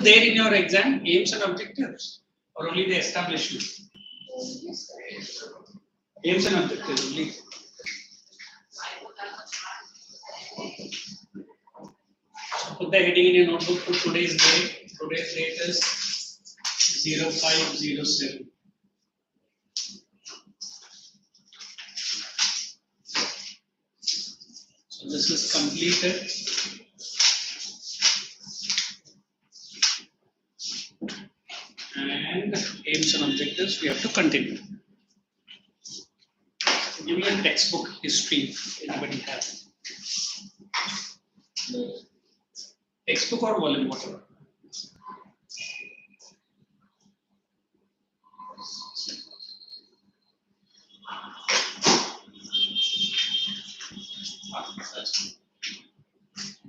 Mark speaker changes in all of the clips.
Speaker 1: there in your exam? Aims and objectives, or only the establishment? Aims and objectives only. So put the heading in your notebook for today's date. Today's date is 0507. So this is completed. And aims and objectives, we have to continue. Give me a textbook history, if anybody has. Textbook or volume, whatever.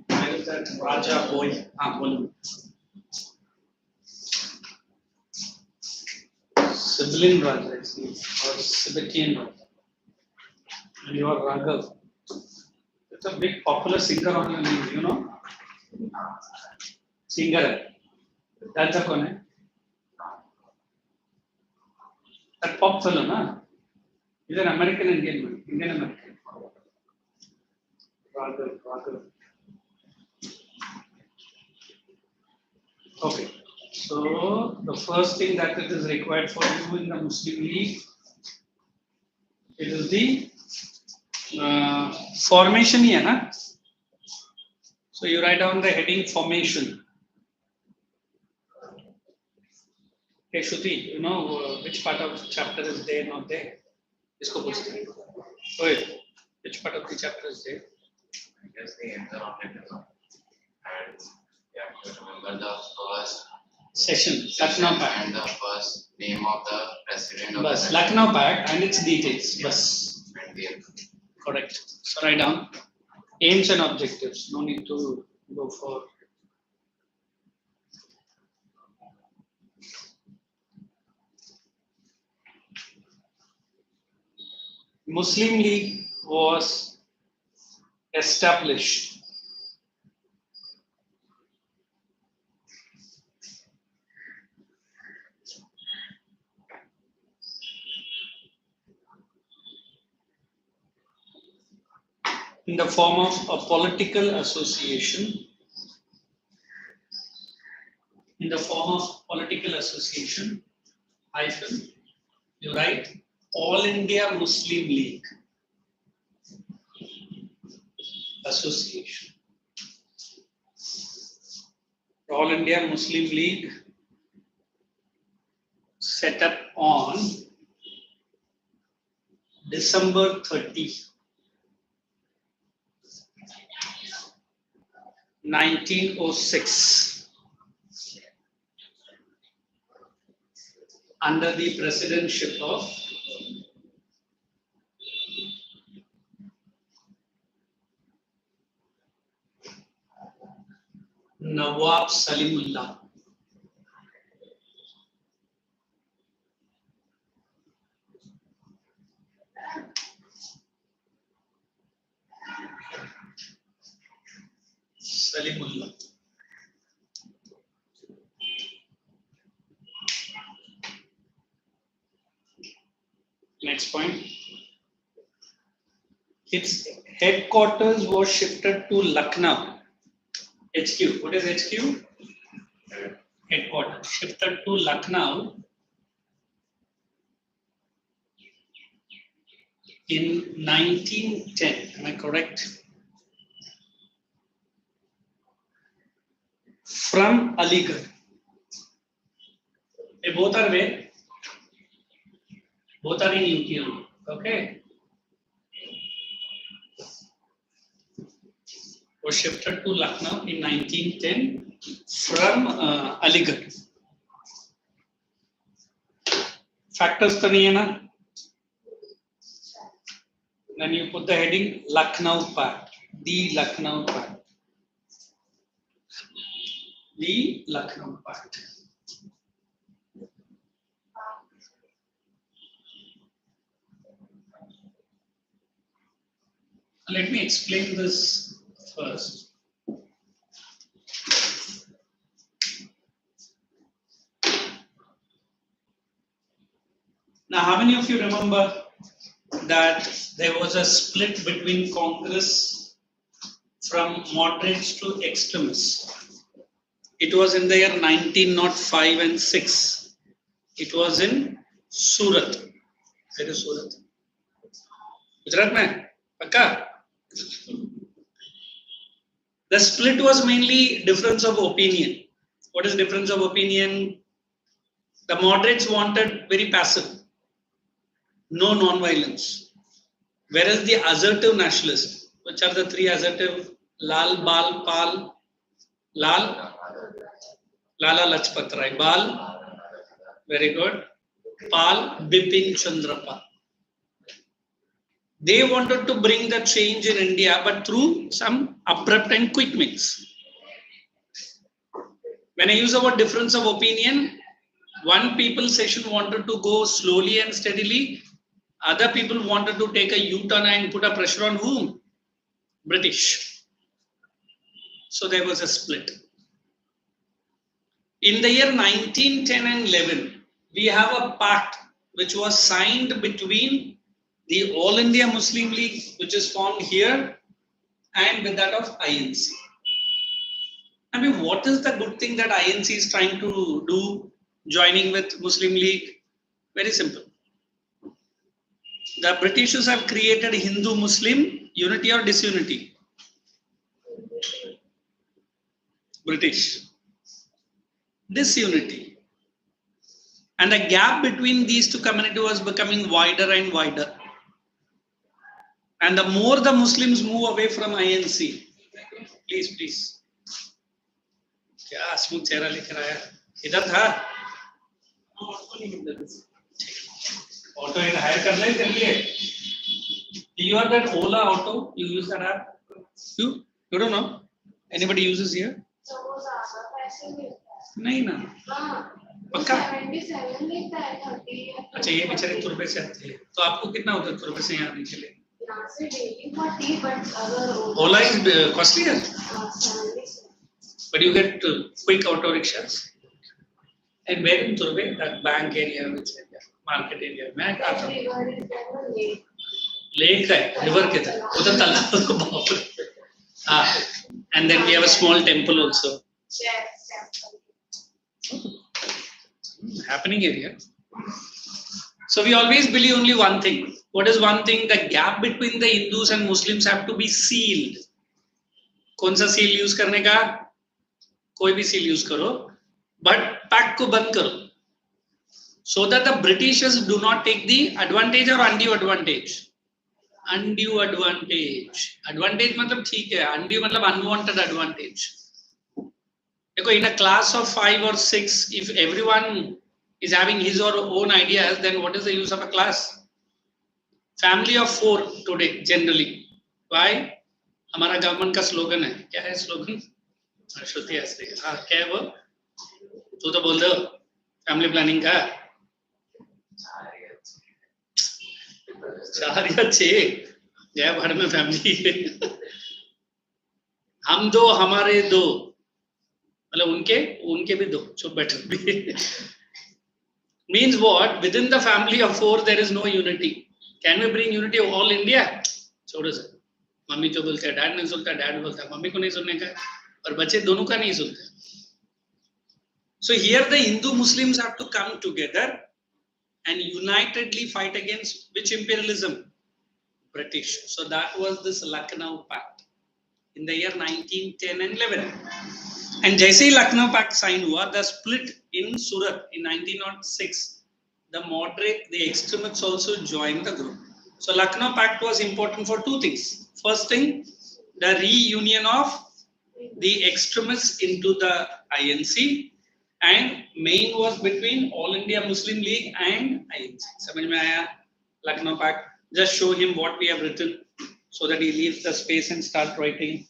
Speaker 1: Where is that Raja boy? Volume. Sibilin Raja, or Sibetian Raja. And you are Raghav. It's a big popular singer on your name, you know? Singer. That's a one. That pop fellow, na? He's an American Indian American. Raghav. Okay. So the first thing that it is required for you in the Muslim League, it is the formation here, na? So you write down the heading formation. Okay, Shruti, you know which part of the chapter is there, not there? Isko puchte. Wait, which part of the chapter is there?
Speaker 2: I guess the aims and objectives. And you have to remember the first
Speaker 1: Session, Lucknow Pact.
Speaker 2: And the first name of the president of
Speaker 1: Bus,
Speaker 2: the
Speaker 1: Lucknow Pact and its details.
Speaker 2: Yeah.
Speaker 1: Bus.
Speaker 2: And the
Speaker 1: Correct. So write down aims and objectives. No need to go for. Muslim League was established in the form of a political association. In the form of political association, hyphen, you write All India Muslim League Association. All India Muslim League set up on December 30, 1906. Under the presidentship of Nawab Salimullah. Salimullah. Next point. Its headquarters was shifted to Lucknow. HQ. What is HQ? Headquarters. Shifted to Lucknow in 1910. Am I correct? From Aligarh. They both are where? Both are in UP only. Okay. Was shifted to Lucknow in 1910 from Aligarh. Factors to nahi hai na? Then you put the heading Lucknow Pact. The Lucknow Pact. The Lucknow Pact. Let me explain this first. Now, how many of you remember that there was a split between Congress from moderates to extremists? It was in the year 1905 and 6. It was in Surat. Where is Surat? Gujarat mein? Pakka? The split was mainly difference of opinion. What is difference of opinion? The moderates wanted very passive, no non-violence. Whereas the assertive nationalists, which are the three assertive, Lal, Bal, Pal, Lal, Lala Lajpat Rai, Bal, very good, Pal, Bipin Chandra Pal. They wanted to bring the change in India, but through some abrupt and quick means. When I use the word difference of opinion, one people session wanted to go slowly and steadily. Other people wanted to take a U-turn and put a pressure on whom? British. So there was a split. In the year 1910 and 11, we have a pact which was signed between the All India Muslim League, which is formed here, and with that of INC. I mean, what is the good thing that INC is trying to do, joining with Muslim League? Very simple. The Britishers have created Hindu-Muslim unity or disunity? British. Disunity. And the gap between these two communities was becoming wider and wider. And the more the Muslims move away from INC, please. क्या आसमुख चेहरा लेकर आया? इधर था? Auto in hire करना है तेरे लिए? You are that Ola auto? You use that app? You don't know? Anybody uses here? नहीं ना. पक्का? अच्छा ये बेचारे तुर्बे से आते हैं. तो आपको कितना होता है तुर्बे से यहाँ आने के लिए? Ola is costlier. But you get quick auto rickshaws. And where in Turbe? That bank area, which area? Market area. मैं कहाँ था? Lake है, river के था. उधर तालाब तो बाप रे. हाँ. And then we have a small temple also. Happening area. So we always believe only one thing. What is one thing? The gap between the Hindus and Muslims have to be sealed. कौन सा seal use करने का? कोई भी seal use करो, but pact को बंद करो, so that the Britishers do not take the advantage or undue advantage. Undue advantage. Advantage मतलब ठीक है, undue मतलब unwanted advantage. देखो, in a class of 5 or 6, if everyone is having his or her own ideas, then what is the use of a class? Family of 4 today generally. Why? हमारा government का slogan है. क्या है slogan? श्रुति ऐसे. हाँ, क्या है वो? तू तो बोल दो. फैमिली प्लानिंग का 4 या 6 जय भर में फैमिली. हम 2 हमारे 2, मतलब उनके भी 2, so better be. Means what? Within the family of 4 there is no unity. Can we bring unity of all India? छोड़ो सर. मम्मी जो बोलते हैं डैड नहीं सुनता, डैड बोलता है मम्मी को नहीं सुनने का, और बच्चे दोनों का नहीं सुनते. So here the Hindu Muslims have to come together and unitedly fight against which imperialism? British. So that was this Lucknow Pact in the year 1910 and 11. And जैसे ही Lucknow Pact sign हुआ, the split in Surat in 1906, the moderate, the extremists also joined the group. So Lucknow Pact was important for 2 things. First thing, the reunion of the extremists into the INC, and main was between All India Muslim League and INC. समझ में आया? Lucknow Pact. Just show him what we have written so that he leaves the space and start writing.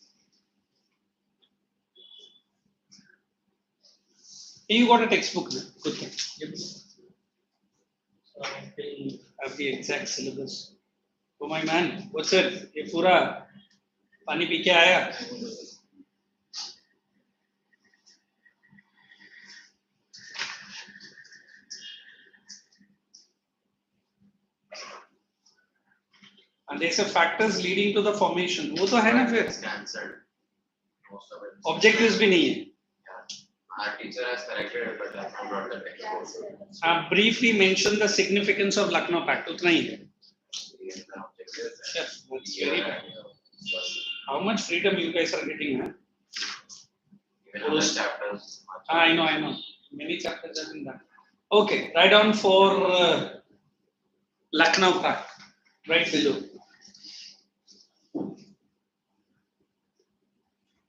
Speaker 1: You got a textbook now. Good thing. So I will have the exact syllabus. Oh my man, what's it? ये पूरा पानी P के आया? They say factors leading to the formation. वो तो है ना फिर.
Speaker 2: It's cancelled. Most of it.
Speaker 1: Objectives भी नहीं है.
Speaker 2: Yeah. Our teacher has corrected it, but I have not brought the textbook.
Speaker 1: Briefly mention the significance of Lucknow Pact. उतना ही है.
Speaker 2: Yes, the objectives.
Speaker 1: Yes, that's
Speaker 2: Yeah,
Speaker 1: very.
Speaker 2: yeah.
Speaker 1: How much freedom you guys are getting, huh?
Speaker 2: Even other chapters.
Speaker 1: I know. Many chapters have been done. Okay, write down for Lucknow Pact. Right below.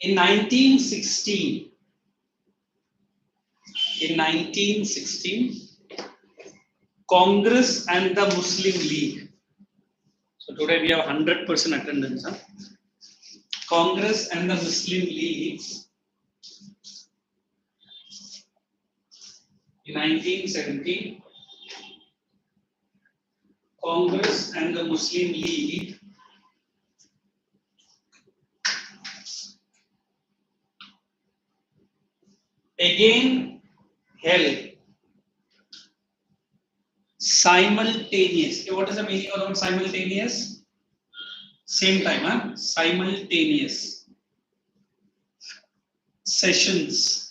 Speaker 1: In 1916, Congress and the Muslim League. So today we have 100% attendance. Huh? Congress and the Muslim League in 1917. Congress and the Muslim League again held simultaneous. What is the meaning of simultaneous? Same time, huh? Simultaneous sessions.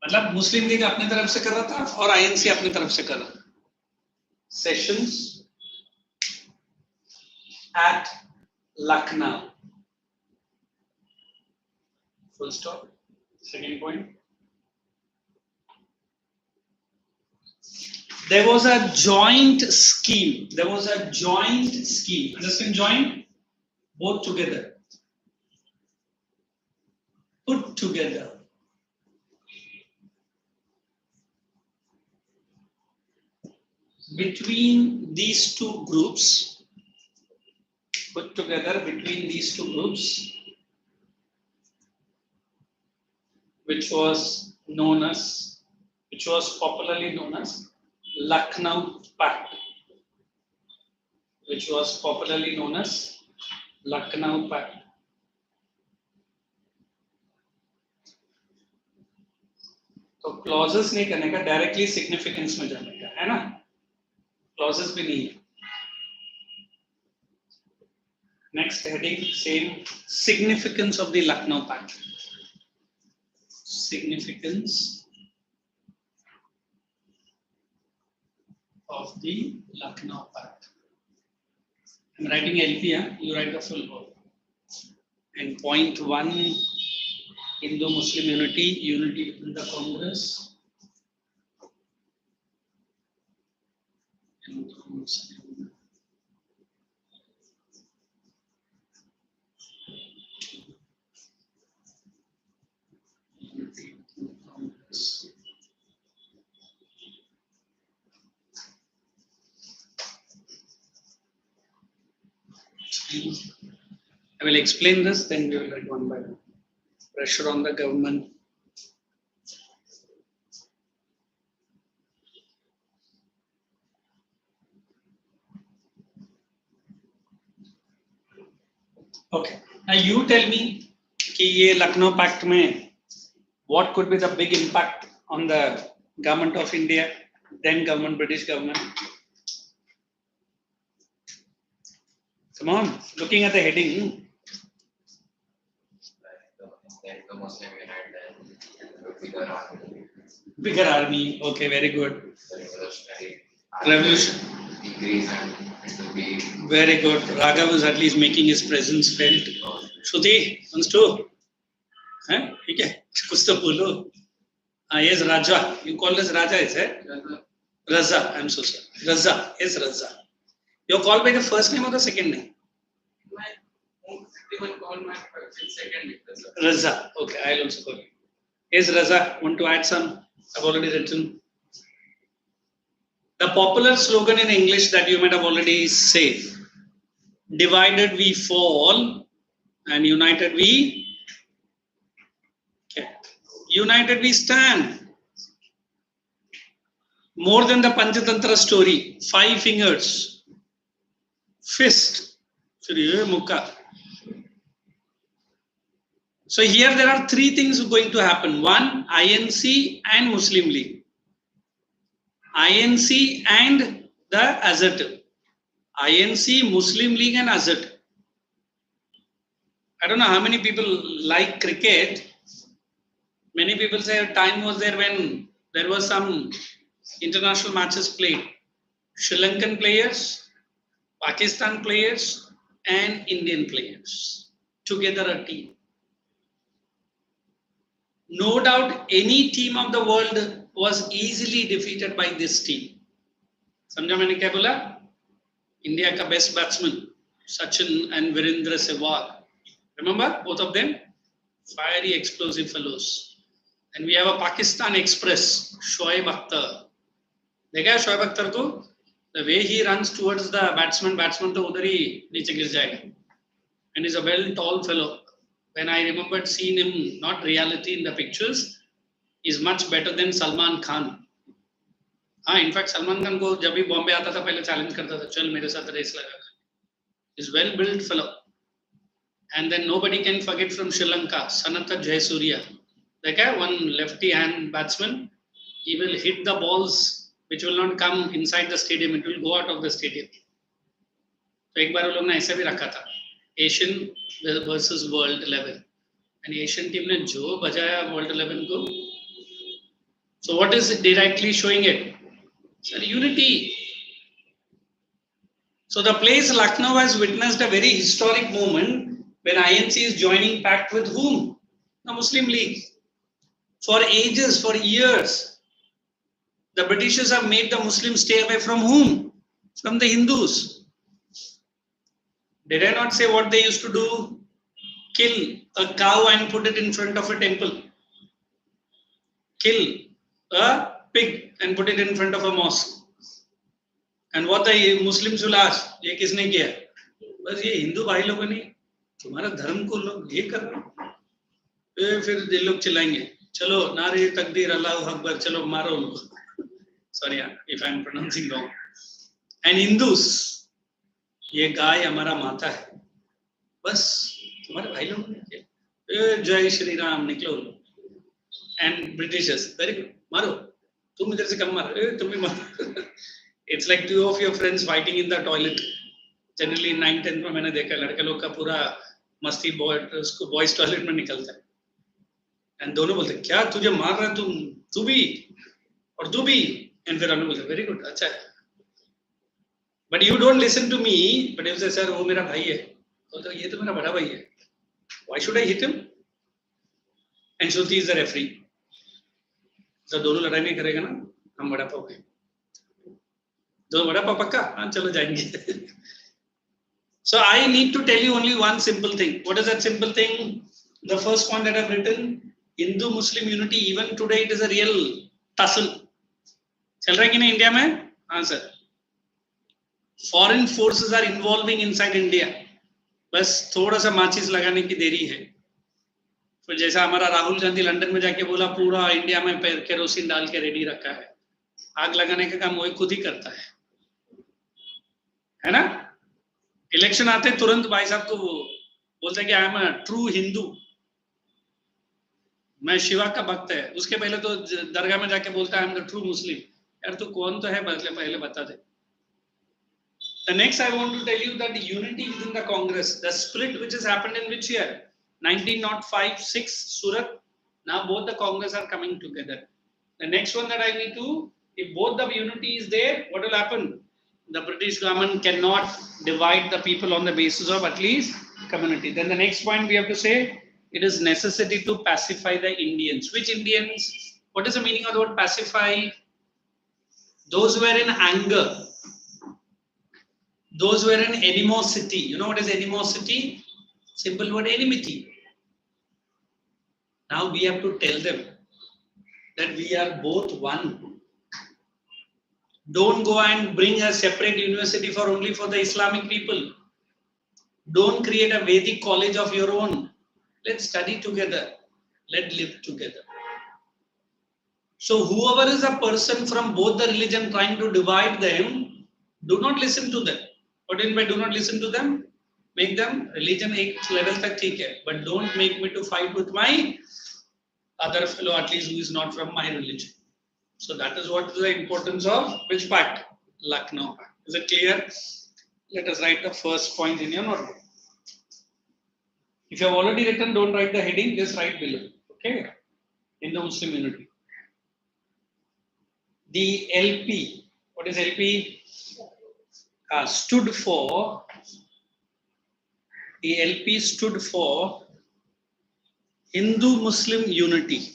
Speaker 1: मतलब मुस्लिम league अपनी तरफ से कर रहा था और INC अपनी तरफ से कर रहा था. Sessions at Lucknow. Full stop. Second point. There was a joint scheme. Understand joint? Both together. Put together. Between these two groups. Put together between these two groups. Which was popularly known as Lucknow Pact. तो clauses नहीं करने का, directly significance में जाने का है ना. Clauses भी नहीं है. Next heading same. Significance of the Lucknow pact. Significance of the Lucknow Pact. I'm writing LP, huh? You write the full word. And point 1, Hindu-Muslim unity within the Congress. Hindu-Muslim. I will explain this, then we will write one by one. Pressure on the government. Okay. Now you tell me कि ये Lucknow pact में what could be the big impact on the government of India, then government, British government? Come on, looking at the heading.
Speaker 2: The Muslim United,
Speaker 1: Bigger army. Okay, very good. Revolution.
Speaker 2: Decrease and it will be
Speaker 1: Very good. Raghav is at least making his presence felt. Shruti, once too. Huh? Okay. कुछ तो बोलो. Yes, Raja. You call this Raja, is it? Raza. I'm so sorry. Raza. Yes, Raza. You're called by the first name or the second name?
Speaker 2: Everyone call my second name.
Speaker 1: Raza. Okay, I'll also call you. Yes, Raza. Want to add some? I've already written. The popular slogan in English that you might have already said. Divided we fall and united we. Okay. United we stand. More than the Panchatantra story. 5 fingers. Fist. So here there are 3 things going to happen. 1, INC and Muslim League. INC and the asset. INC, Muslim League and asset. I don't know how many people like cricket. Many people say a time was there when there was some international matches played. Sri Lankan players, Pakistan players, and Indian players together a team. No doubt any team of the world was easily defeated by this team. समझा मैंने क्या बोला? India का best batsman Sachin and Virendra Sehwag. Remember both of them? Fiery, explosive fellows. And we have a Pakistan Express, Shoaib Akhtar. देखा है शोएब अख्तर को? The way he runs towards the batsman तो उधर ही नीचे गिर जाएगा. And he's a well tall fellow. When I remembered seeing him, not reality in the pictures, is much better than Salman Khan. हाँ, in fact Salman Khan को जब भी बॉम्बे आता था पहले चैलेंज करता था, चल मेरे साथ रेस लगा. He's well built fellow. And then nobody can forget from Sri Lanka, Sanatha Jayasuriya. देखा one lefty hand batsman, he will hit the balls which will not come inside the stadium, it will go out of the stadium. तो एक बार वो लोग ने ऐसा भी रखा था, Asian versus World 11. And Asian team ने जो बजाया World 11 को. So what is it directly showing it? Sir, unity. So the place Lucknow has witnessed a very historic moment when INC is joining pact with whom? The Muslim League. For ages, for years, the Britishers have made the Muslims stay away from whom? From the Hindus. Did I not say what they used to do? Kill a cow and put it in front of a temple. Kill a pig and put it in front of a mosque. And what the Muslims will ask, ये किसने किया? बस ये हिंदू भाई लोगों ने तुम्हारा धर्म को लोग ये कर रहे. फिर ये लोग चिल्लाएंगे, चलो नारे तकदीर अल्लाह अकबर, चलो मारो उनको. Sorry if I am pronouncing wrong. And Hindus, ये गाय हमारा माता है. बस तुम्हारे भाई लोगों ने किया. जय श्री राम निकलो. And Britishers, very good, मारो. तुम इधर से कम मारो. तुम भी मारो. It's like two of your friends fighting in the toilet. Generally 9th 10th में मैंने देखा लड़के लोग का पूरा मस्ती बॉयज टॉयलेट में निकलता है. And दोनों बोलते क्या तुझे मार रहा है तू भी और तू भी. And फिर हम बोलते very good, अच्छा है. But you don't listen to me. But you say sir वो मेरा भाई है. तो ये तो मेरा बड़ा भाई है. Why should I hit him? And Shruti is the referee. So दोनों लड़ाई नहीं करेगा ना, हम बड़ा पाओ गए. दो बड़ा पापा का हाँ चलो जाएंगे. So I need to tell you only one simple thing. What is that simple thing? The first point that I've written, Hindu-Muslim unity, even today it is a real tussle. चल रहा है कि नहीं इंडिया में? हाँ sir. Foreign forces are involving inside India. बस थोड़ा सा माचिस लगाने की देरी है. फिर जैसा हमारा राहुल गांधी लंदन में जाके बोला पूरा इंडिया में केरोसिन डाल के रेडी रखा है. आग लगाने का काम वही खुद ही करता है ना? इलेक्शन आते तुरंत भाई साहब को बोलते हैं कि I am a true Hindu, मैं शिवा का भक्त है. उसके पहले तो दरगाह में जाके बोलता है आई एम द ट्रू मुस्लिम. यार तू कौन तो है पहले बता दे. The next I want to tell you that the unity within the Congress, the split which has happened in which year? 1905-6 Surat. Now both the Congress are coming together. The next one that I need to, if both the unity is there, what will happen? The British government cannot divide the people on the basis of at least community. Then the next point we have to say, it is necessity to pacify the Indians. Which Indians? What is the meaning of the word pacify? Those who are in anger. Those who are in animosity. You know what is animosity? Simple word, enmity. Now we have to tell them that we are both one. Don't go and bring a separate university only for the Islamic people. Don't create a Vedic college of your own. Let's study together. Let's live together. So whoever is a person from both the religion trying to divide them, do not listen to them. What do you mean by do not listen to them? Make them religion एक level तक ठीक है, but don't make me to fight with my other fellow, at least who is not from my religion. So that is what is the importance of which pact? Lucknow Pact. Is it clear? Let us write the first point in your notebook. If you have already written, don't write the heading, just write below. Okay? Hindu-Muslim unity. The LP, what is LP? Stood for, the LP stood for Hindu-Muslim unity.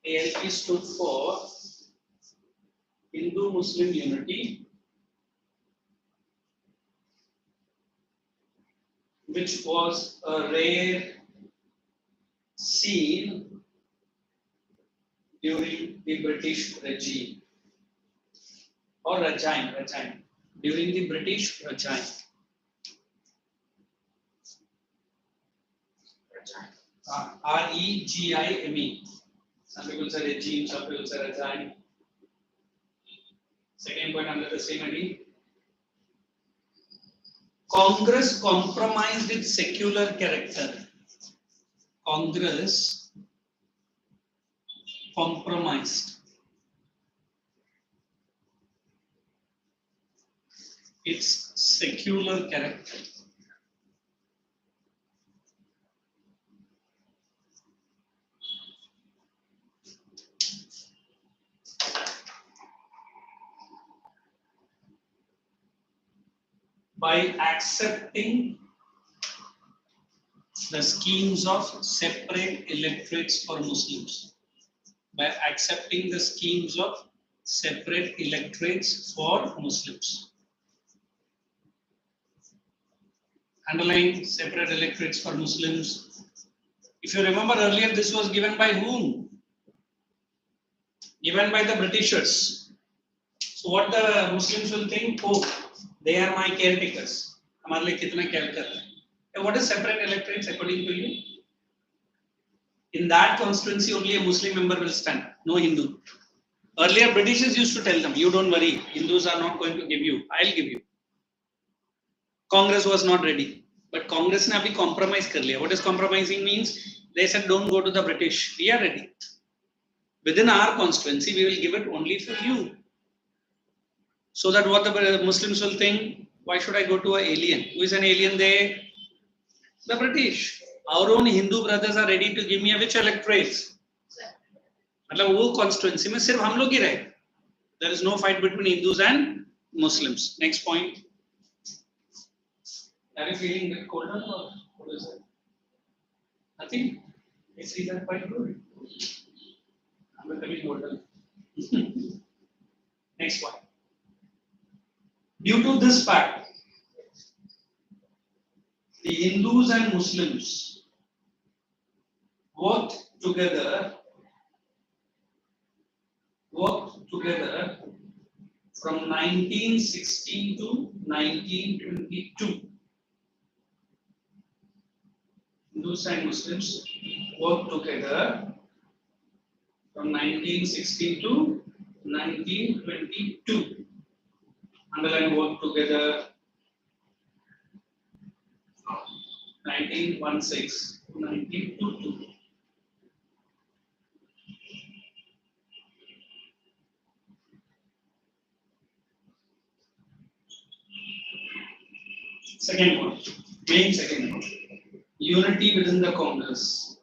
Speaker 1: The LP stood for Hindu-Muslim unity, which was a rare seen during the British regime or regime, during the British regime. REGIME. Some people say regime, some people say regime. Second point under the same heading. Congress compromised its secular character. Congress compromised its secular character. By accepting the schemes of separate electorates for Muslims. By accepting the schemes of separate electorates for Muslims. Underline separate electorates for Muslims. If you remember earlier, this was given by whom? Given by the Britishers. So what the Muslims will think? Oh, they are my caretakers. हमारे लिए कितना care कर रहे हैं? And what is separate electorates according to you? In that constituency, only a Muslim member will stand, no Hindu. Earlier, Britishers used to tell them, you don't worry, Hindus are not going to give you, I'll give you. Congress was not ready. But Congress ne abhi compromise kar liya. What is compromising means? They said, don't go to the British. We are ready. Within our constituency, we will give it only for you. So that what the Muslims will think, why should I go to an alien? Who is an alien there? The British. Our own Hindu brothers are ready to give me which electorates? मतलब वो constituency में सिर्फ हम लोग ही रहे. There is no fight between Hindus and Muslims. Next point. Are you feeling a bit colder or what is it? Nothing? It's either quite good. I'm becoming older. Next one. Due to this fact, the Hindus and Muslims worked together from 1916 to 1922. Hindus and Muslims worked together from 1916 to 1922. Underline work together 1916 to 1922. Second point, main second point, unity within the Congress.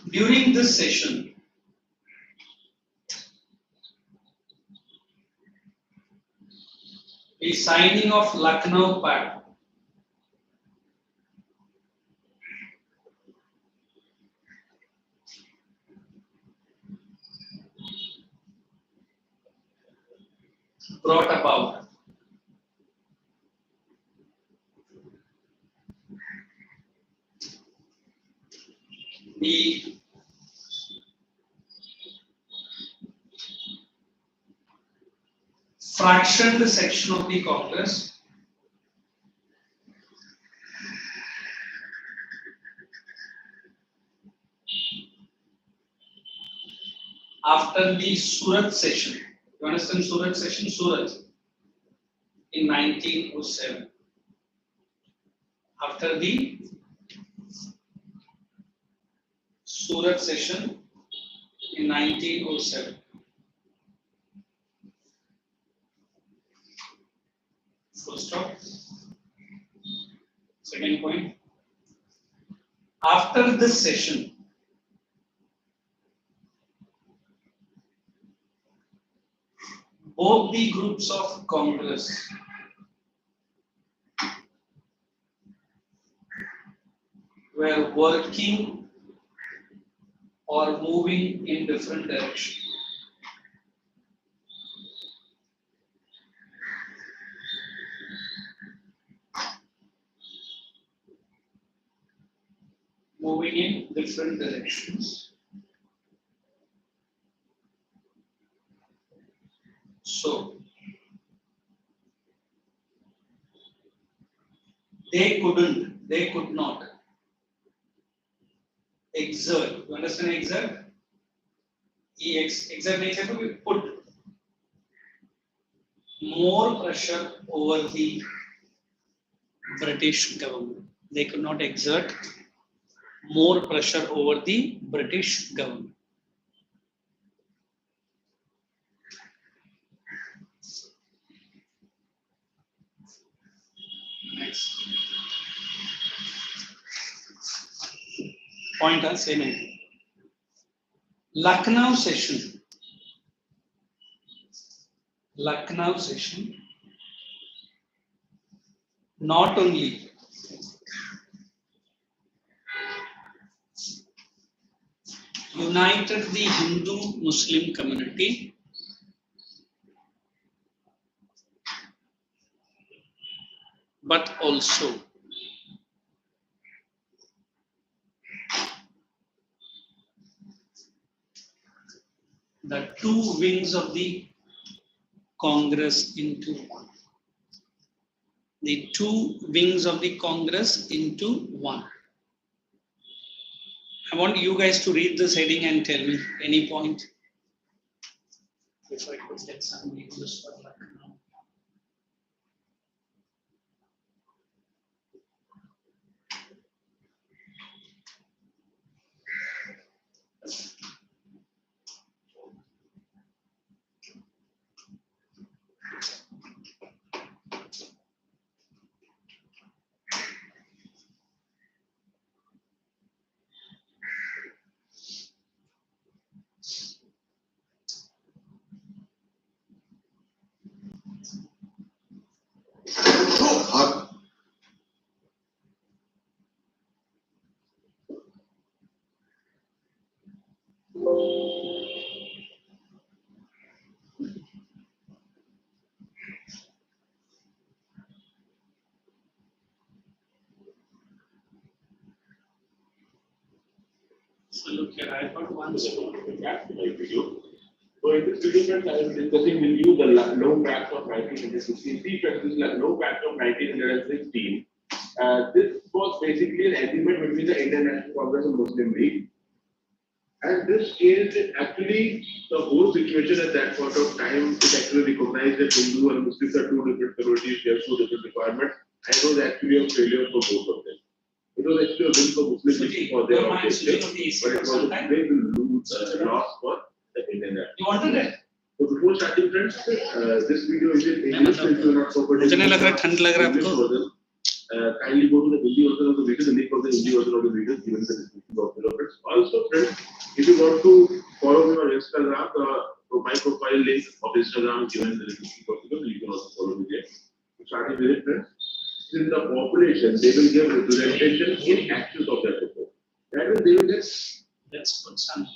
Speaker 1: During this session, the signing of Lucknow Pact brought about the fractioned section of the Congress after the Surat session. You understand Surat session? Surat in 1907. after the Surat session in 1907. Full stop. Second point. After this session, both the groups of Congress were working or moving in different directions. Moving in different directions. So, they could not exert. You understand exert? Exert means have to put more pressure over the British government. They could not exert more pressure over the British government. Next. Point same thing. Lucknow session. Lucknow session not only united the Hindu-Muslim community, but also the two wings of the Congress into one. The two wings of the Congress into one. I want you guys to read this heading and tell me any point. If I could get some news for Lucknow. So look here, I got one small
Speaker 3: back to my video. So in this video, friends, I am discussing with you the Lucknow Pact of 1916. See, friends, this Lucknow Pact of 1916. This was basically an agreement between the Indian National Congress and Muslim League. And this is actually the whole situation at that point of time. It actually recognized that Hindu and Muslims are two different communities, they have two different requirements. And it was actually a failure for both of them. It was actually a win for Muslims for their objective, but it was a big loss for the Indian National.
Speaker 1: You wanted it?
Speaker 3: So before starting, friends, this video is in English, so if you are not comfortable.
Speaker 1: मुझे नहीं लग रहा ठंड लग रहा है आपको.
Speaker 3: Kindly go to the Hindi version of the video, the link of the Hindi version of the video given in the description box below. Also, friends, if you want to follow me on Instagram, my profile link of Instagram is given in the description box below. You can also follow me there. Starting with it, friends, in the population, they will give representation in actions of their people. That means they will get.
Speaker 1: Let's put some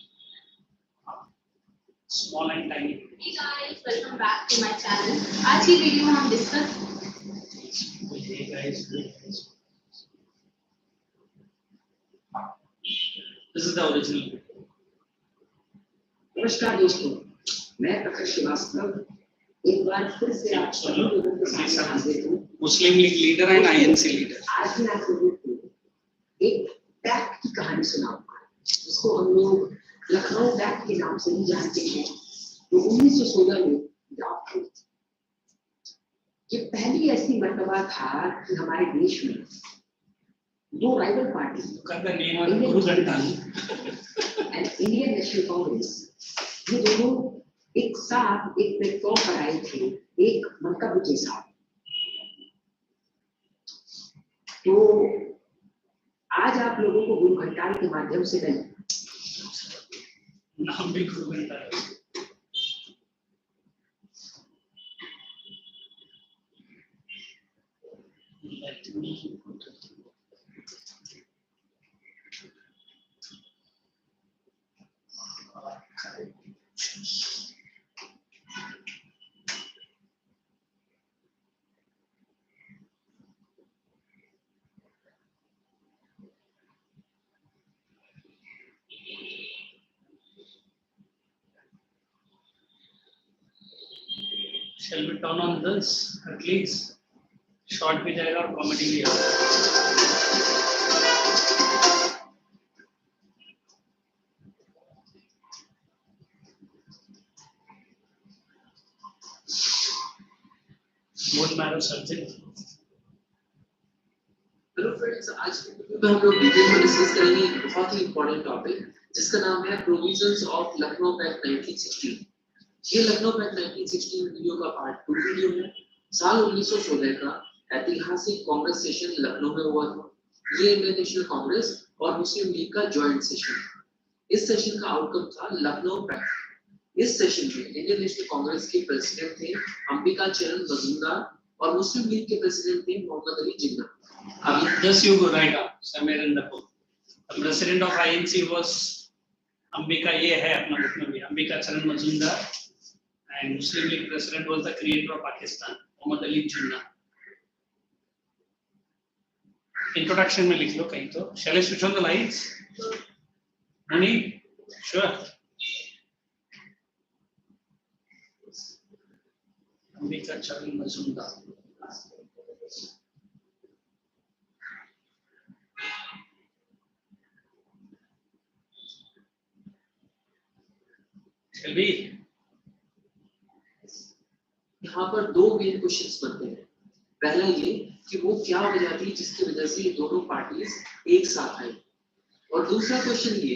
Speaker 1: small and tiny.
Speaker 4: Hey guys, welcome back to my channel. आज की video में हम discuss
Speaker 1: Hey guys, this is the original video.
Speaker 5: नमस्कार दोस्तों, मैं प्रकाश श्रीवास्तव एक बार फिर से आप सभी लोगों के सामने हाजिर हूँ।
Speaker 1: Muslim League leader and INC leader.
Speaker 5: आज मैं आप लोगों को एक पैक्ट की कहानी सुनाऊंगा, जिसको हम लोग लखनऊ पैक्ट के नाम से भी जानते हैं, जो 1916 में ड्राफ्ट हुई थी। ये पहली ऐसी मर्तबा था कि हमारे देश में दो rival party
Speaker 1: Look at the name of Guru Gandhar.
Speaker 5: And Indian national Congress, ये दोनों एक साथ एक प्लेटफॉर्म पर आए थे एक मंतव्य के साथ। तो आज आप लोगों को गुरु घंटाल के माध्यम से मैं
Speaker 1: नाम भी Guru Gandhar. Shall we turn on this at least? Short भी जाएगा और कॉमेडी भी आएगा. Bone marrow surgery.
Speaker 6: Hello friends, आज की वीडियो में हम लोग डिटेल में डिस्कस करेंगे एक बहुत ही इंपॉर्टेंट टॉपिक जिसका नाम है प्रोविजंस ऑफ लखनऊ पैक्ट 1916। ये लखनऊ पैक्ट 1916 वीडियो का पार्ट 2 वीडियो है। साल 1916 का ऐतिहासिक कांग्रेस सेशन लखनऊ में हुआ था। ये इंडियन नेशनल कांग्रेस और मुस्लिम लीग का जॉइंट सेशन। इस सेशन का आउटकम था लखनऊ पैक्ट। इस सेशन में इंडियन नेशनल कांग्रेस के प्रेसिडेंट थे अंबिका चरण मजूमदार और मुस्लिम लीग के प्रेसिडेंट थे Mohammad Ali Jinnah.
Speaker 1: Just you go right up somewhere in the book. The president of INC was Ambika. ये है अपना book में भी Ambika Charan Majumdar, and Muslim League president was the creator of Pakistan, Mohammad Ali Jinnah. Introduction में लिख लो कहीं तो. Shall I switch on the lights? No need. Sure. Ambika Charan Majumdar. Shall we?
Speaker 6: यहाँ पर दो main questions बनते हैं। पहला ये कि वो क्या वजह थी जिसकी वजह से ये दोनों पार्टीज एक साथ आई, और दूसरा क्वेश्चन ये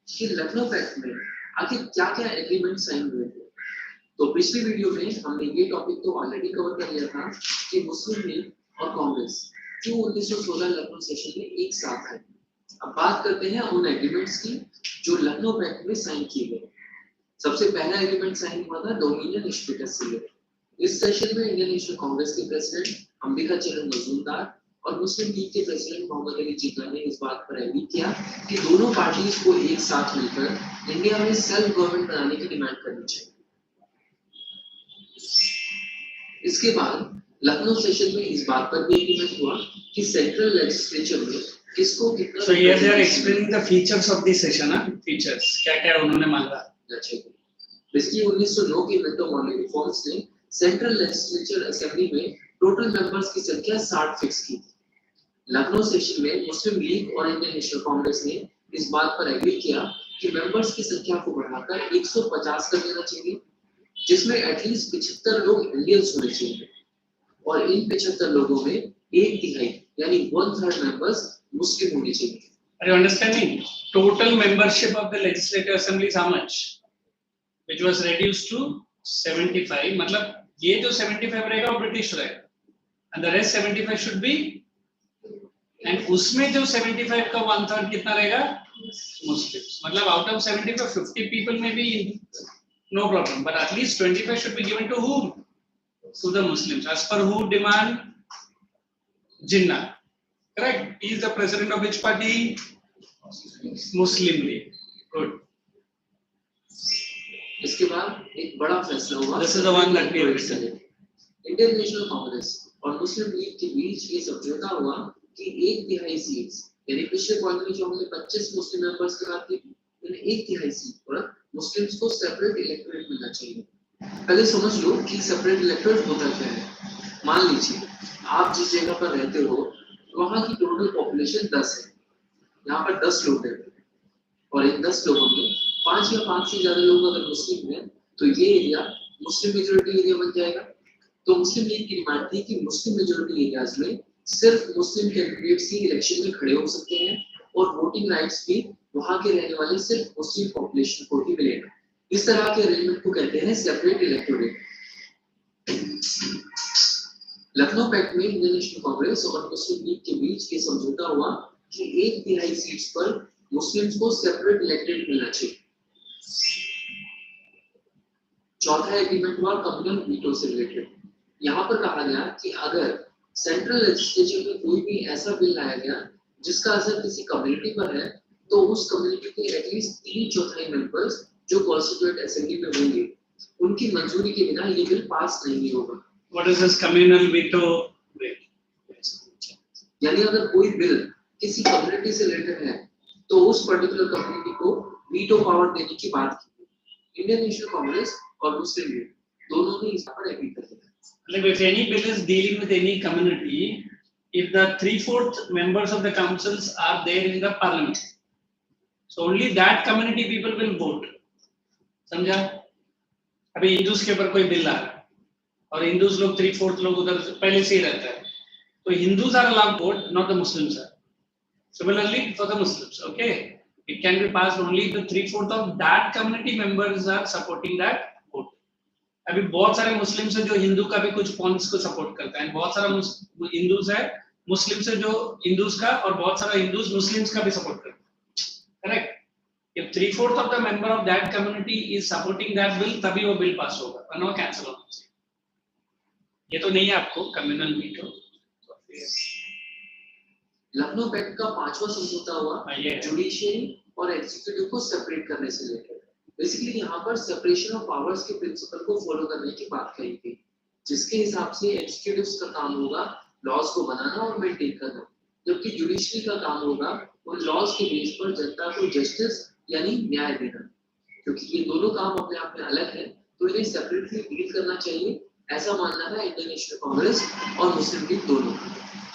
Speaker 6: कि लखनऊ पैक्ट में आखिर क्या क्या एग्रीमेंट साइन हुए थे। तो पिछली वीडियो में हमने ये टॉपिक तो ऑलरेडी कवर कर लिया था कि मुस्लिम लीग और कांग्रेस क्यों 1916 लखनऊ सेशन में एक साथ आए। अब बात करते हैं उन एग्रीमेंट्स की जो लखनऊ पैक्ट में साइन किए गए। सबसे पहला एग्रीमेंट साइन हुआ था डोमिनियन स्टेटस से लेकर। इस सेशन में इंडियन नेशनल कांग्रेस के प्रेसिडेंट अंबिका चरण मजूमदार और मुस्लिम लीग के प्रेसिडेंट मोहम्मद अली जिन्ना ने इस बात पर एग्री किया कि दोनों पार्टीज को एक साथ मिलकर इंडिया में सेल्फ गवर्नमेंट बनाने की डिमांड करनी चाहिए। इसके बाद लखनऊ सेशन में इस बात पर भी एग्रीमेंट हुआ कि सेंट्रल लेजिस्लेचर में किसको कितना।
Speaker 1: So here they are explaining the features of the session, huh? Features. क्या-क्या उन्होंने मांगा?
Speaker 6: बेसिकली 1909 के मेट्रोपॉलिटन रिफॉर्म्स ने सेंट्रल लेजिस्लेचर असेंबली में टोटल मेंबर्स की संख्या 60 फिक्स की। लखनऊ सेशन में मुस्लिम लीग और इंडियन नेशनल कांग्रेस ने इस बात पर एग्री किया कि मेंबर्स की संख्या को बढ़ाकर 150 कर देना चाहिए, जिसमें एटलीस्ट 75 लोग इंडियंस होने चाहिए, और इन 75 लोगों में एक तिहाई यानी 1/3 मेंबर्स मुस्लिम होने चाहिए।
Speaker 1: Are you understanding? Total membership of the Legislative Assembly is how much? Which was reduced to 75. मतलब ये जो 75 रहेगा वो ब्रिटिश रहेगा, and the rest 75 should be, and उसमें जो 75 का 1/3 कितना रहेगा? Muslims. मतलब out of 75, 50 people may be no problem, but at least 25 should be given to whom? To the Muslims. As per who demand? Jinnah. Correct. He is the president of which party? Muslim League. Good.
Speaker 6: इसके बाद एक बड़ा फैसला हुआ।
Speaker 1: This is the one that we have written.
Speaker 6: Indian national Congress और मुस्लिम league के बीच ये समझौता हुआ कि एक तिहाई सीट्स, यानी पिछले पॉइंट में जो हमने 25 मुस्लिम मेंबर्स की बात की, यानी एक तिहाई सीट पर मुस्लिम्स को सेपरेट इलेक्टोरेट मिलना चाहिए। पहले समझ लो कि सेपरेट इलेक्टोरेट होता क्या है। मान लीजिए आप जिस जगह पर रहते हो वहां की टोटल पॉपुलेशन 10 है, यहाँ पर 10 लोग रहते हैं, और इन 10 लोगों में 5 या 5 से ज्यादा लोग अगर मुस्लिम हैं तो ये एरिया मुस्लिम मेजोरिटी एरिया बन जाएगा। तो मुस्लिम लीग की डिमांड थी कि मुस्लिम मेजोरिटी एरियाज में सिर्फ मुस्लिम कैंडिडेट्स ही इलेक्शन में खड़े हो सकते हैं और वोटिंग राइट्स भी वहां के रहने वाले सिर्फ मुस्लिम पॉपुलेशन को ही मिलेगा। इस तरह के अरेंजमेंट को कहते हैं सेपरेट इलेक्टोरेट। लखनऊ पैक्ट में इंडियन नेशनल कांग्रेस और मुस्लिम लीग के बीच ये समझौता हुआ कि 1/3 सीट्स पर मुस्लिम्स को सेपरेट इलेक्टेड मिलना चाहिए। चौथा एग्रीमेंट हुआ कम्युनल वीटो से रिलेटेड। यहाँ पर कहा गया कि अगर सेंट्रल लेजिस्लेचर में कोई भी ऐसा बिल लाया गया जिसका असर किसी कम्युनिटी पर है, तो उस कम्युनिटी के एटलीस्ट 3/4 मेंबर्स जो कॉन्स्टिट्यूएंट असेंबली में होंगे, उनकी मंजूरी के बिना ये बिल पास नहीं होगा।
Speaker 1: What is this communal veto?
Speaker 6: यानी अगर कोई बिल किसी कम्युनिटी से रिलेटेड है तो उस पर्टिकुलर कम्युनिटी को वीटो पावर देने की बात की। इंडियन नेशनल कांग्रेस और मुस्लिम लीग दोनों ने इस पर एग्री कर दिया।
Speaker 1: Like if any bill is dealing with any community, if the 3/4 members of the councils are there in the parliament, so only that community people will vote. समझा? अभी Hindus के ऊपर कोई बिल आ रहा है और हिंदूज लोग 3/4 लोग उधर पहले से ही रहता है, तो Hindus are allowed vote, not the Muslims are. Similarly for the Muslims, okay, it can be passed only if the 3/4 of that community members are supporting that vote. अभी बहुत सारे मुस्लिम्स हैं जो हिंदू का भी कुछ पॉइंट्स को सपोर्ट करता है, बहुत सारा हिंदूज है मुस्लिम से जो हिंदूज का, और बहुत सारा हिंदूज मुस्लिम्स का भी सपोर्ट करता है, correct? If 3/4 of the member of that community is supporting that bill, तभी वो बिल पास होगा, वरना वो कैंसिल होना चाहिए। ये तो नहीं है आपको कम्युनल वीटो।
Speaker 6: लखनऊ पैक्ट का 5वां समझौता हुआ जुडिशियरी और एग्जीक्यूटिव को सेपरेट करने से रिलेटेड। बेसिकली यहाँ पर सेपरेशन ऑफ पावर्स के प्रिंसिपल को फॉलो करने की बात कही गई, जिसके हिसाब से एग्जीक्यूटिव्स का काम होगा लॉज को बनाना और मेंटेन करना, जबकि जुडिशरी का काम होगा उन लॉज के बेस पर जनता को जस्टिस यानी न्याय देना। क्योंकि ये दोनों काम अपने आप में अलग है, तो इन्हें सेपरेटली डील करना चाहिए, ऐसा मानना था इंडियन नेशनल कांग्रेस और मुस्लिम लीग दोनों।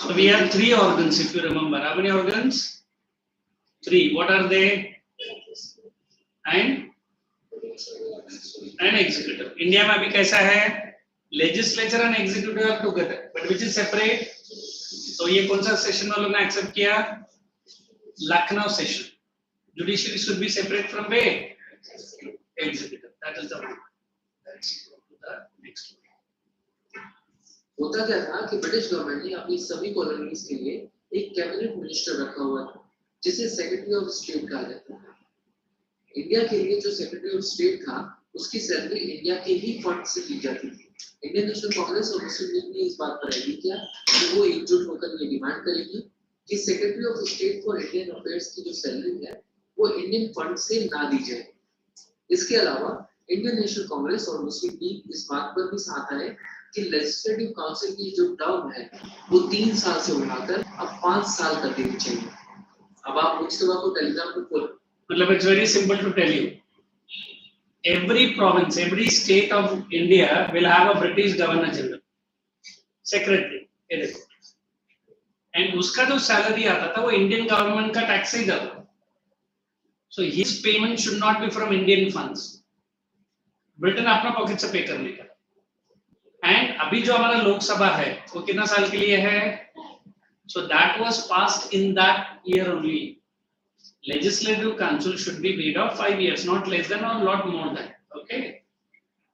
Speaker 1: So we have 3 organs, if you remember. How many organs? 3. What are they? And executive. India में अभी कैसा है? Legislature and executive are together, but which is separate? तो ये कौन सा सेशन वालों ने एक्सेप्ट किया? Lucknow session. Judiciary should be separate from where? Executive. That is the one. Let's go to the next one.
Speaker 6: होता क्या था कि ब्रिटिश गवर्नमेंट ने अपनी सभी कॉलोनीज के लिए एक कैबिनेट मिनिस्टर रखा हुआ था, जिसे सेक्रेटरी ऑफ स्टेट कहा जाता था। इंडिया के लिए जो सेक्रेटरी ऑफ स्टेट था, उसकी सैलरी इंडिया के ही फंड से दी जाती थी। इंडियन नेशनल कांग्रेस और मुस्लिम लीग ने इस बात पर एग्री किया कि वो एकजुट होकर ये डिमांड करेगी कि secretary of state for Indian affairs की जो सैलरी है वो इंडियन फंड से ना दी जाए। इसके अलावा इंडियन नेशनल कांग्रेस और मुस्लिम लीग इस बात पर भी साथ आए कि लेजिस्लेटिव काउंसिल की जो टर्म है वो 3 साल से बढ़ाकर अब 5 साल कर देनी चाहिए। अब आप लोकसभा को टेलीग्राम पे खोलो,
Speaker 1: मतलब it's very simple to tell you. Every province, every state of India will have a British Governor General, Secretary, and उसका जो सैलरी आता था वो इंडियन गवर्नमेंट का टैक्स ही जाता था। So his payment should not be from Indian funds. Britain अपना pocket से पे करने का। एंड अभी जो हमारा लोकसभा है वो कितना साल के लिए है? So that was passed in that year only. Legislative Council should be made of 5 years, not less than or not more than. Okay.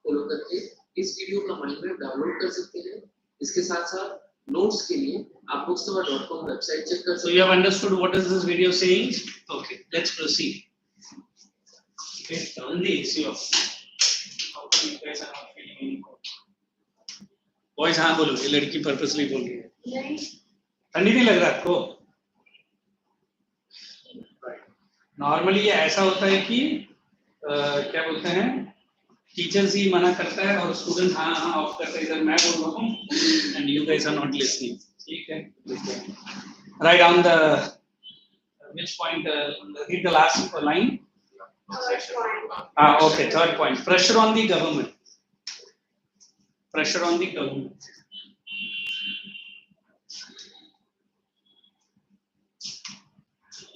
Speaker 6: Follow करके इस वीडियो का माइंड मैप डाउनलोड कर सकते हैं। इसके साथ साथ नोट्स के लिए आप bookstaba.com वेबसाइट चेक कर सकते
Speaker 1: So
Speaker 6: हैं।
Speaker 1: you have understood what is this video saying? Okay, let's proceed. Okay, on the issue of how come you guys are not feeling any cold? Boys, हाँ बोलो, ये लड़की purposely बोल रही है।
Speaker 4: नहीं,
Speaker 1: ठंडी नहीं लग रहा आपको? नॉर्मली ये ऐसा होता है कि क्या बोलते हैं, टीचर्स ही मना करता है और स्टूडेंट हाँ हाँ ऑफ करता है, इधर मैं बोल रहा हूँ and you guys are not listening. ठीक है, right on the which point, read the last line. Okay, third point, pressure on the government, pressure on the government.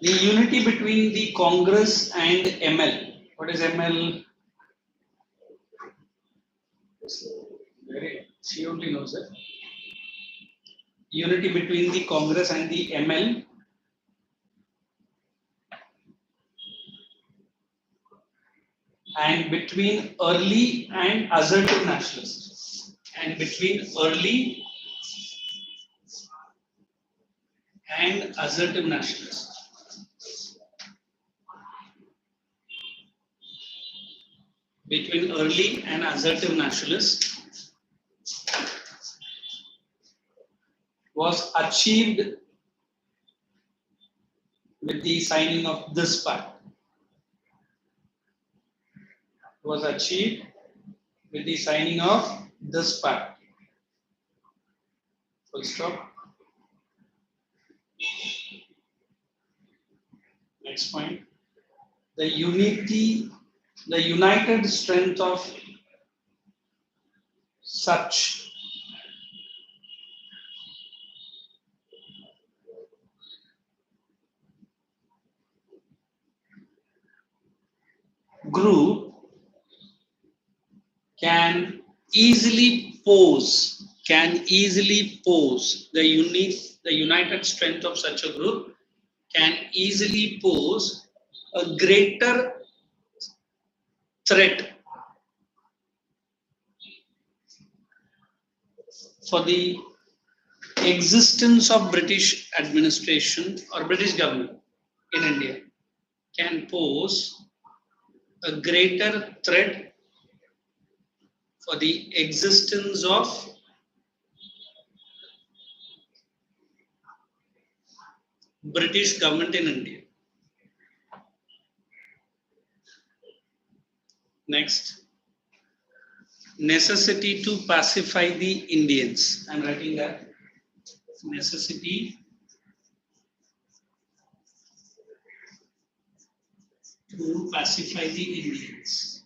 Speaker 1: The unity between the Congress and ML. What is ML? Very, she only knows it. unity between the Congress and the ML, and between early and assertive nationalists, and between early and assertive nationalists, between early and assertive nationalists was achieved with the signing of this pact. Was achieved with the signing of this pact. Full stop. Next point. The united strength of such group can easily pose the united strength of such a group can easily pose a greater threat for the existence of British administration or British government in India, can pose a greater threat for the existence of British government in India. Next, necessity to pacify the Indians. I'm writing that. Necessity to pacify the Indians.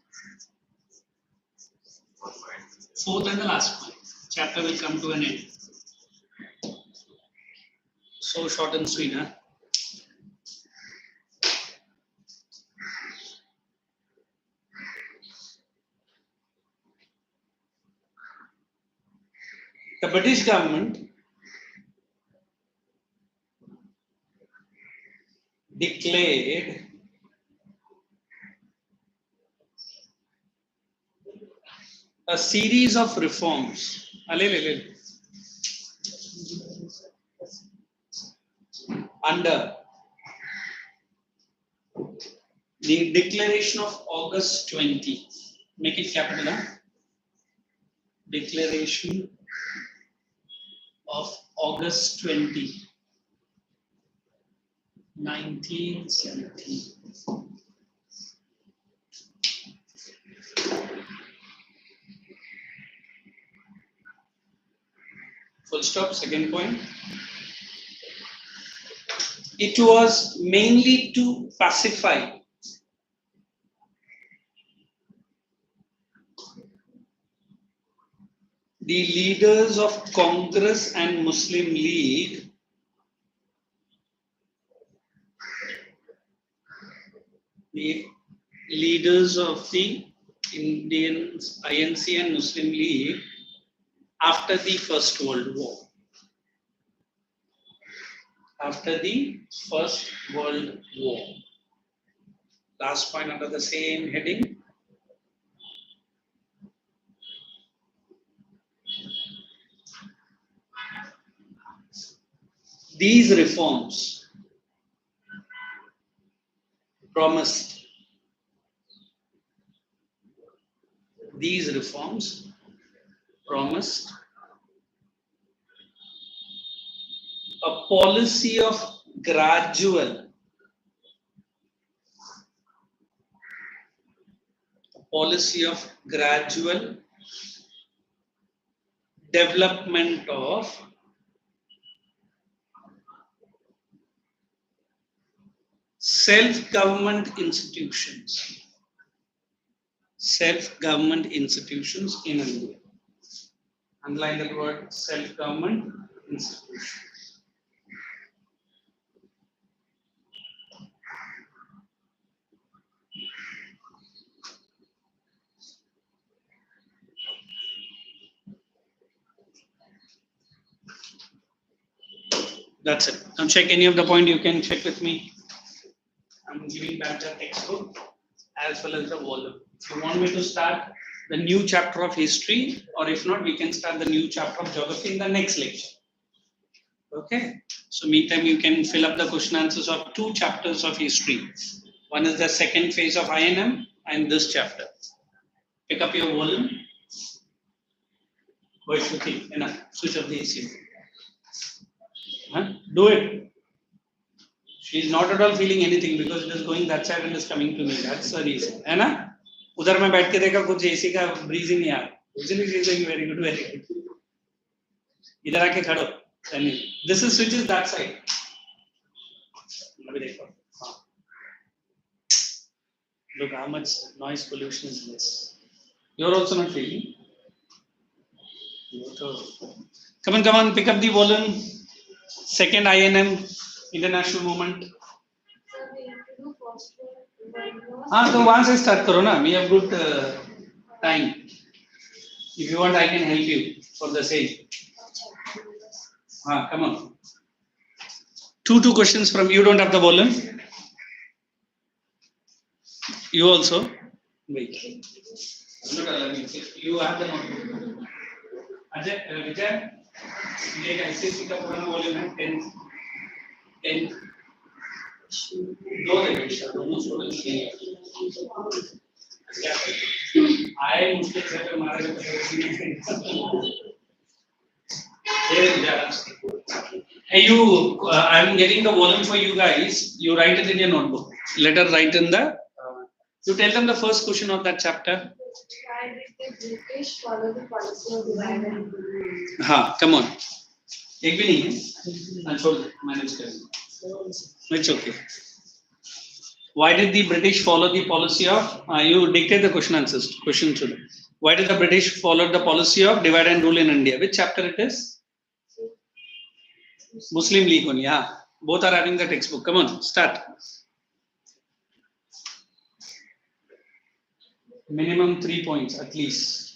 Speaker 1: Fourth and the last point. Chapter will come to an end. So short and sweet, huh? The British government declared a series of reforms. Under the Declaration of August 20. Make it capital, huh? Declaration of August 20, 1917. Full stop, second point. It was mainly to pacify the leaders of Congress and Muslim League the leaders of the Indian INC and Muslim League after the First World War. After the First World War. Last point under the same heading. These reforms promised a policy of gradual development of self-government institutions in India. Underline that word, self-government institutions. That's it. Now check any of the point, you can check with me. I'm giving back the textbook as well as the volume. If you want me to start the new chapter of history, or if not, we can start the new chapter of geography in the next lecture. Okay. So meantime, you can fill up the question answers of 2 chapters of history. One is the second phase of INM and this chapter. Pick up your volume. Vaishruti, enough. Switch off the AC. Huh? Do it. She is not at all feeling anything because it is going that side and is coming to me. That's the reason. है ना? उधर मैं बैठ के देखा कुछ AC का breeze ही नहीं आ रहा. Usually she is saying very good, very good. इधर आके खड़ो. This is switches that side. अभी देखो. हाँ. Look how much noise pollution is this. You are also not feeling. Come on, pick up the volume. Second INM, international movement. हाँ तो वहाँ से start करो ना. We have good time. If you want, I can help you for the same. हाँ, come on. Two questions from you. Don't have the volume. You also. Wait. You have the notebook. Ajay, Vijay, ये एक ICSE का पुराना volume है 10 दो देखिए दोनों students के आए मुझे घर पे मारे Hey, I'm getting the volume for you guys. You write it in your notebook. Let her write in the. You tell them the first question of that chapter.
Speaker 4: Why did the British follow the policy of divide and rule?
Speaker 1: हाँ, come on. एक भी नहीं है. हाँ, छोड़ दे. Manage करेंगे. It's okay. Why did the British follow the policy of? You dictate the question answers. Question today. Why did the British follow the policy of divide and rule in India? Which chapter it is? Muslim League only. Yeah. Both are having the textbook. Come on, start. Minimum 3 points at least.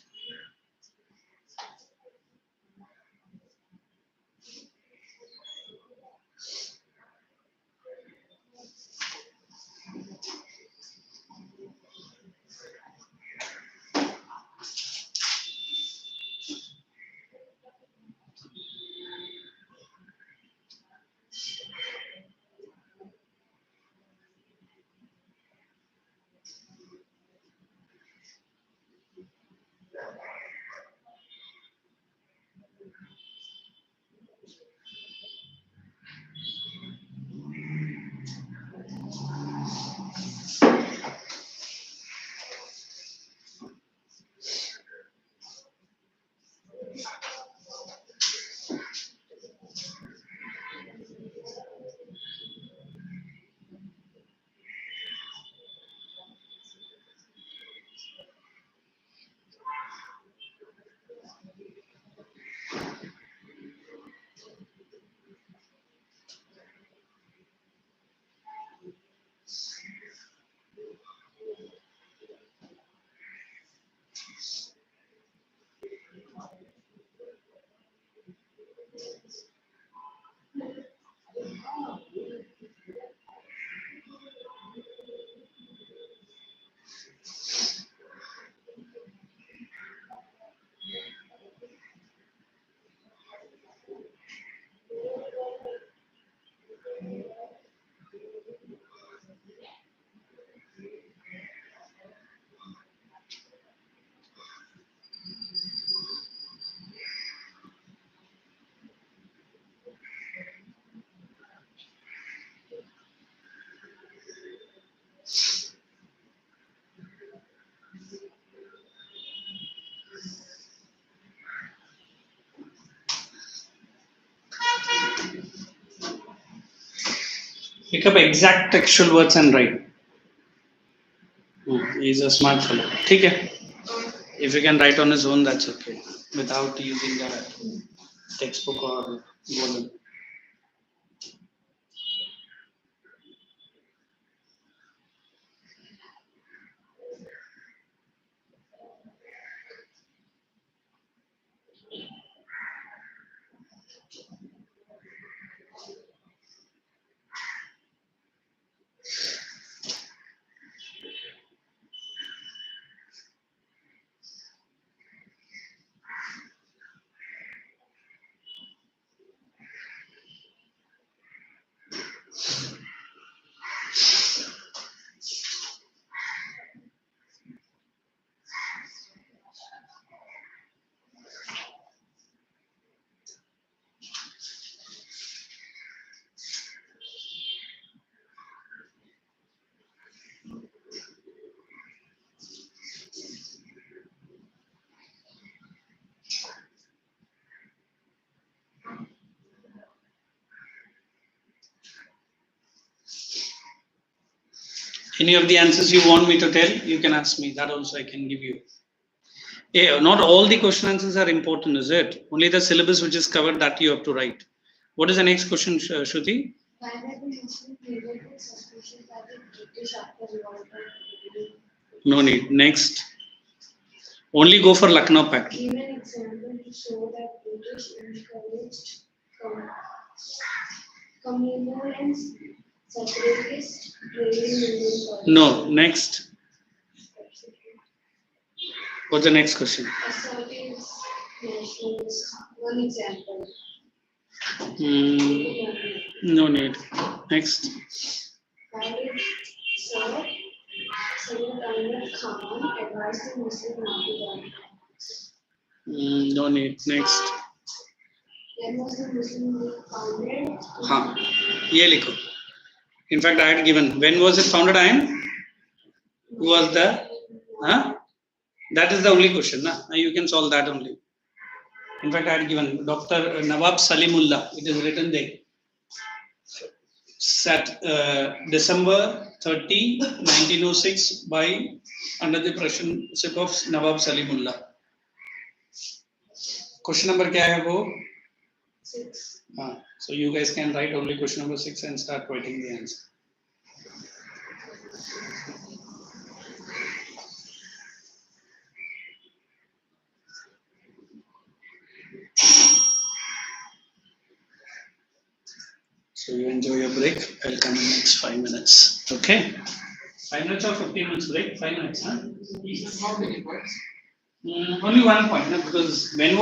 Speaker 1: Pick up exact textual words and write. He's a smart fellow. ठीक है. If he can write on his own, that's okay. Without using the textbook or volume. Any of the answers you want me to tell, you can ask me. That also I can give you. Yeah, not all the question answers are important, is it? Only the syllabus which is covered that you have to write. What is the next question, Shruti?
Speaker 4: Why have the Muslim created suspicion that the British after revolt?
Speaker 1: No need. Next. Only go for Lucknow Pact.
Speaker 4: Give an example to show that British encouraged communal and separatist trading Indian policy.
Speaker 1: No. Next. What's the next question?
Speaker 4: Assertive nationalist. One example.
Speaker 1: No need. Next.
Speaker 4: Why did Sir Sayyid Ahmed Khan advise the Muslim not to die?
Speaker 1: No need. Next.
Speaker 4: When was the Muslim League founded?
Speaker 1: हाँ, ये लिखो. In fact, I had given. When was it founded? Who was the? Huh? That is the only question. Na? You can solve that only. In fact, I had given Dr. Nawab Salimullah. It is written there. Set December 30, 1906 by under the presidency of Nawab Salimullah. Question number क्या है वो?
Speaker 4: 6.
Speaker 1: So you guys can write only question number 6 and start writing the answer. So you enjoy your break. I'll come in next 5 minutes. Okay? 5 minutes or 15 minutes break? 5 minutes, huh?
Speaker 6: How many points?
Speaker 1: Only 1 point, no? Because when